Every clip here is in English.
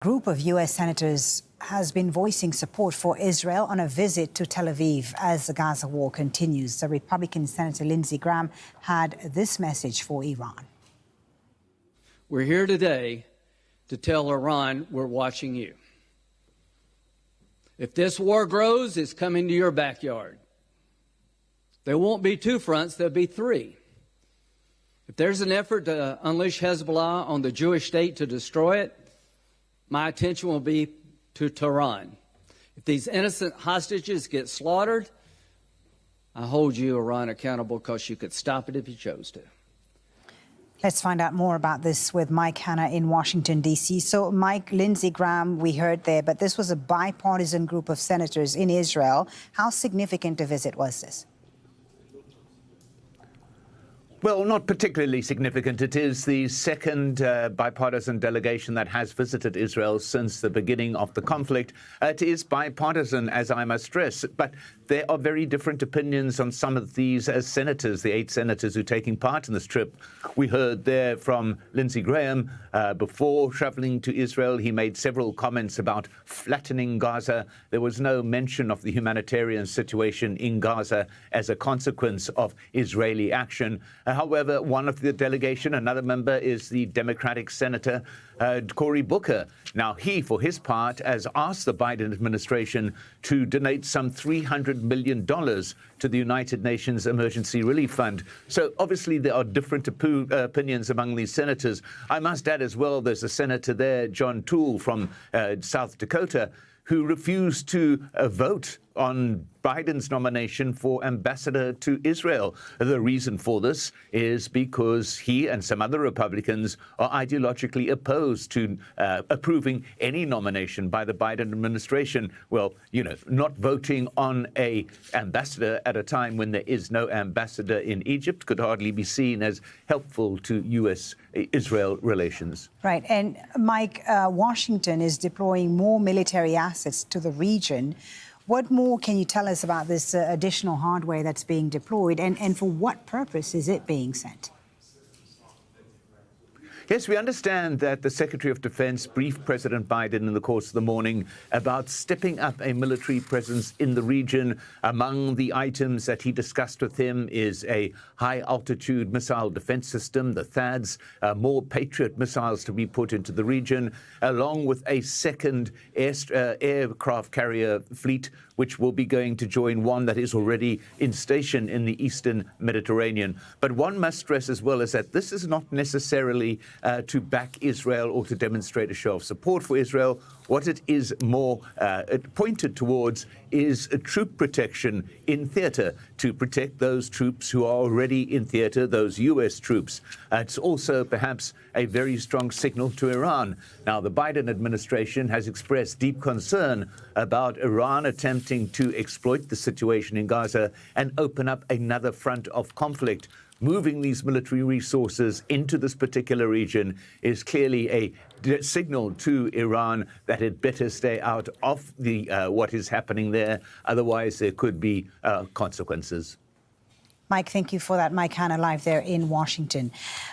Group of U.S. senators has been voicing support for Israel on a visit to Tel Aviv as the Gaza war continues. The Republican Senator Lindsey Graham had this message for Iran. We're here today to tell Iran we're watching you. If this war grows, it's coming to your backyard. There won't be two fronts, there'll be three. If there's an effort to unleash Hezbollah on the Jewish state to destroy it, my attention will be to Tehran. If these innocent hostages get slaughtered, I hold you, Iran, accountable because you could stop it if you chose to. Let's find out more about this with Mike Hanna in Washington, D.C. So, Mike, Lindsey Graham, we heard there, but this was a bipartisan group of senators in Israel. How significant a visit was this? Well, not particularly significant. It is the second bipartisan delegation that has visited Israel since the beginning of the conflict. It is bipartisan, as I must stress, but there are very different opinions on some of these senators, the 8 senators who are taking part in this trip. We heard there from Lindsey Graham before traveling to Israel. He made several comments about flattening Gaza. There was no mention of the humanitarian situation in Gaza as a consequence of Israeli action. However, one of the delegation, another member, is the Democratic Senator Cory Booker. Now, he, for his part, has asked the Biden administration to donate some $300 million to the United Nations Emergency Relief Fund. So, obviously, there are different opinions among these senators. I must add as well, there's a senator there, John Toole from South Dakota, who refused to vote on Biden's nomination for ambassador to Israel. The reason for this is because he and some other Republicans are ideologically opposed to approving any nomination by the Biden administration. Well, you know, not voting on an ambassador at a time when there is no ambassador in Egypt could hardly be seen as helpful to U.S.-Israel relations. Right. And, Mike, Washington is deploying more military assets to the region. What more can you tell us about this additional hardware that's being deployed, and for what purpose is it being sent? Yes, we understand that the Secretary of Defense briefed President Biden in the course of the morning about stepping up a military presence in the region. Among the items that he discussed with him is a high-altitude missile defense system, the THAADs, more Patriot missiles to be put into the region, along with a second aircraft carrier fleet, which will be going to join one that is already in station in the eastern Mediterranean. But one must stress as well is that this is not necessarily to back Israel or to demonstrate a show of support for Israel. What it is more pointed towards is a troop protection in theater, to protect those troops who are already in theater, those U.S. troops. It's also perhaps a very strong signal to Iran. Now, the Biden administration has expressed deep concern about Iran attempting to exploit the situation in Gaza and open up another front of conflict. Moving these military resources into this particular region is clearly a signal to Iran that it better stay out of the what is happening there. Otherwise, there could be consequences. Mike, thank you for that. Mike Hanna live there in Washington.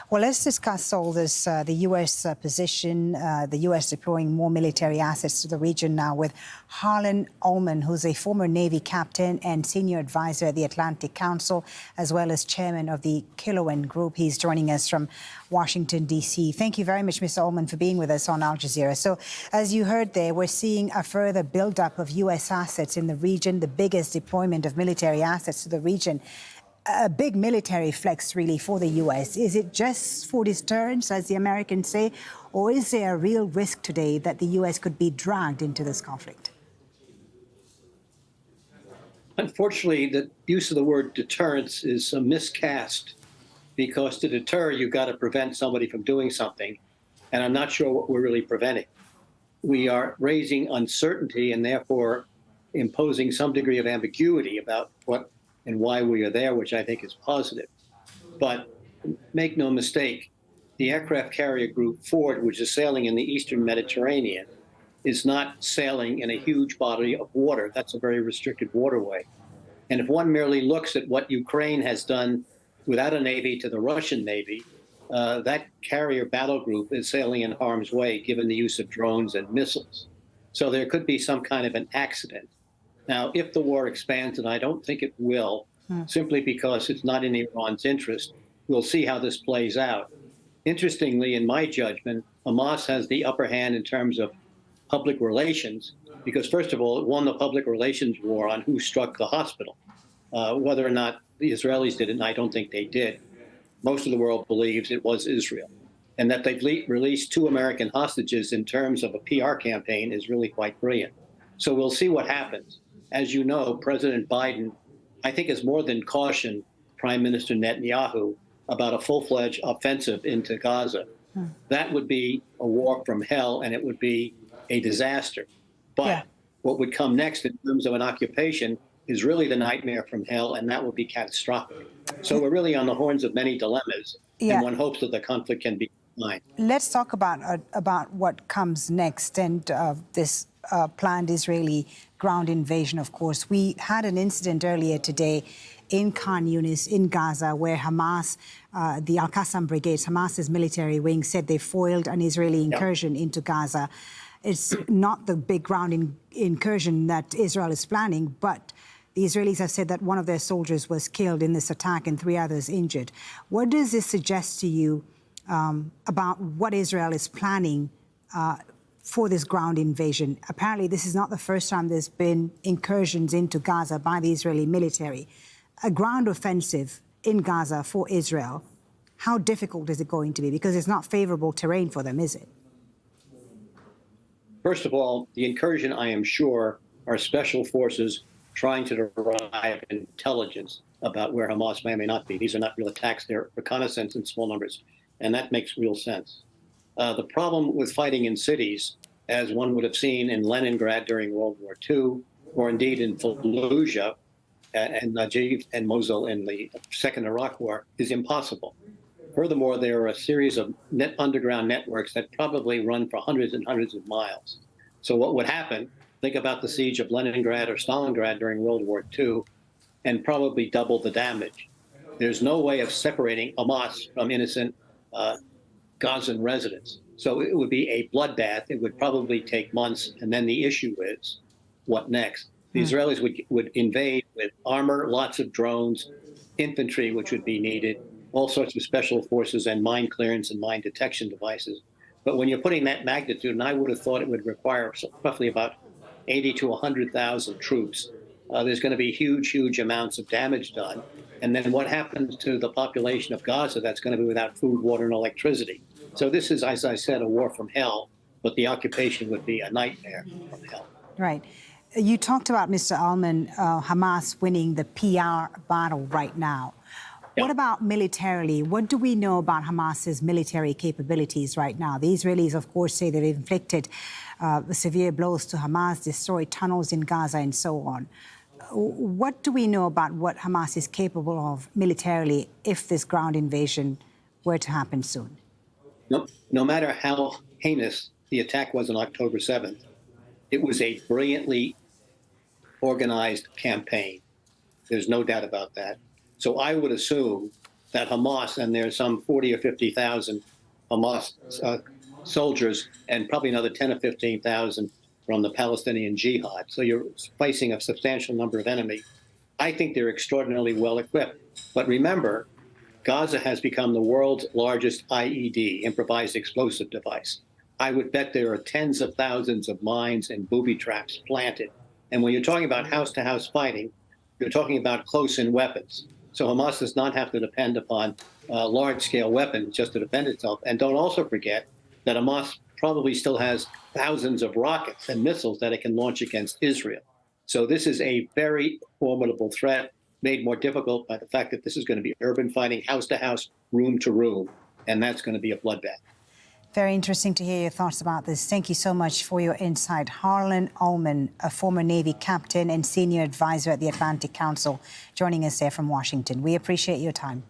Well, let's discuss all this, the U.S. position, the U.S. deploying more military assets to the region now with Harlan Ullman, who's a former Navy captain and senior advisor at the Atlantic Council, as well as chairman of the Killowen group. He's joining us from Washington, D.C. Thank you very much, Mr. Ullman, for being with us on Al Jazeera. So, as you heard there, we're seeing a further buildup of U.S. assets in the region, the biggest deployment of military assets to the region. A big military flex, really, for the U.S. Is it just for deterrence, as the Americans say, or is there a real risk today that the U.S. could be dragged into this conflict? Unfortunately, the use of the word deterrence is a miscast, because to deter, you've got to prevent somebody from doing something, and I'm not sure what we're really preventing. We are raising uncertainty and therefore imposing some degree of ambiguity about what and why we are there, which I think is positive. But make no mistake, the aircraft carrier group Ford, which is sailing in the eastern Mediterranean, is not sailing in a huge body of water. That's a very restricted waterway. And if one merely looks at what Ukraine has done without a navy to the Russian navy, that carrier battle group is sailing in harm's way given the use of drones and missiles. So there could be some kind of an accident. Now, if the war expands, and I don't think it will, simply because it's not in Iran's interest, we'll see how this plays out. Interestingly, in my judgment, Hamas has the upper hand in terms of public relations, because first of all, it won the public relations war on who struck the hospital. Whether or not the Israelis did it, and I don't think they did, most of the world believes it was Israel. And that they've released 2 American hostages in terms of a PR campaign is really quite brilliant. So we'll see what happens. As you know, President Biden, I think, has more than cautioned Prime Minister Netanyahu about a full-fledged offensive into Gaza. That would be a war from hell, and it would be a disaster. But what would come next in terms of an occupation is really the nightmare from hell, and that would be catastrophic. So we're really on the horns of many dilemmas, and one hopes that the conflict can be confined. Let's talk about what comes next and this planned Israeli ground invasion, of course. We had an incident earlier today in Khan Yunis, in Gaza, where Hamas, the Al-Qassam brigades, Hamas's military wing, said they foiled an Israeli incursion into Gaza. It's not the big ground incursion that Israel is planning, but the Israelis have said that one of their soldiers was killed in this attack and 3 others injured. What does this suggest to you about what Israel is planning for this ground invasion? Apparently, this is not the first time there's been incursions into Gaza by the Israeli military. A ground offensive in Gaza for Israel, how difficult is it going to be? Because it's not favorable terrain for them, is it? First of all, the incursion, I am sure, are special forces trying to derive intelligence about where Hamas may or may not be. These are not real attacks. They're reconnaissance in small numbers. And that makes real sense. The problem with fighting in cities, as one would have seen in Leningrad during World War II, or indeed in Fallujah and Najib and Mosul in the Second Iraq War, is impossible. Furthermore, there are a series of underground networks that probably run for hundreds and hundreds of miles. So what would happen, think about the siege of Leningrad or Stalingrad during World War II, and probably double the damage. There's no way of separating Hamas from innocent Gazan residents. So it would be a bloodbath. It would probably take months. And then the issue is, what next? The Israelis would invade with armor, lots of drones, infantry, which would be needed, all sorts of special forces and mine clearance and mine detection devices. But when you're putting that magnitude, and I would have thought it would require roughly about 80 to 100,000 troops, there's going to be huge, huge amounts of damage done. And then what happens to the population of Gaza that's going to be without food, water, and electricity? So this is, as I said, a war from hell, but the occupation would be a nightmare from hell. Right. You talked about, Mr. Ullman, Hamas winning the PR battle right now. What about militarily? What do we know about Hamas's military capabilities right now? The Israelis, of course, say they've inflicted severe blows to Hamas, destroyed tunnels in Gaza, and so on. What do we know about what Hamas is capable of militarily if this ground invasion were to happen soon? No matter how heinous the attack was on October 7th, it was a brilliantly organized campaign. There's no doubt about that. So I would assume that Hamas, and there's some 40 or 50,000 Hamas soldiers, and probably another 10 or 15,000 from the Palestinian Jihad. So you're facing a substantial number of enemies. I think they're extraordinarily well equipped. But remember, Gaza has become the world's largest IED, improvised explosive device. I would bet there are tens of thousands of mines and booby traps planted. And when you're talking about house-to-house fighting, you're talking about close-in weapons. So Hamas does not have to depend upon large-scale weapons just to defend itself. And don't also forget that Hamas probably still has thousands of rockets and missiles that it can launch against Israel. So this is a very formidable threat, made more difficult by the fact that this is going to be urban fighting, house-to-house, room-to-room, and that's going to be a bloodbath. Very interesting to hear your thoughts about this. Thank you so much for your insight. Harlan Ullman, a former Navy captain and senior advisor at the Atlantic Council, joining us there from Washington. We appreciate your time.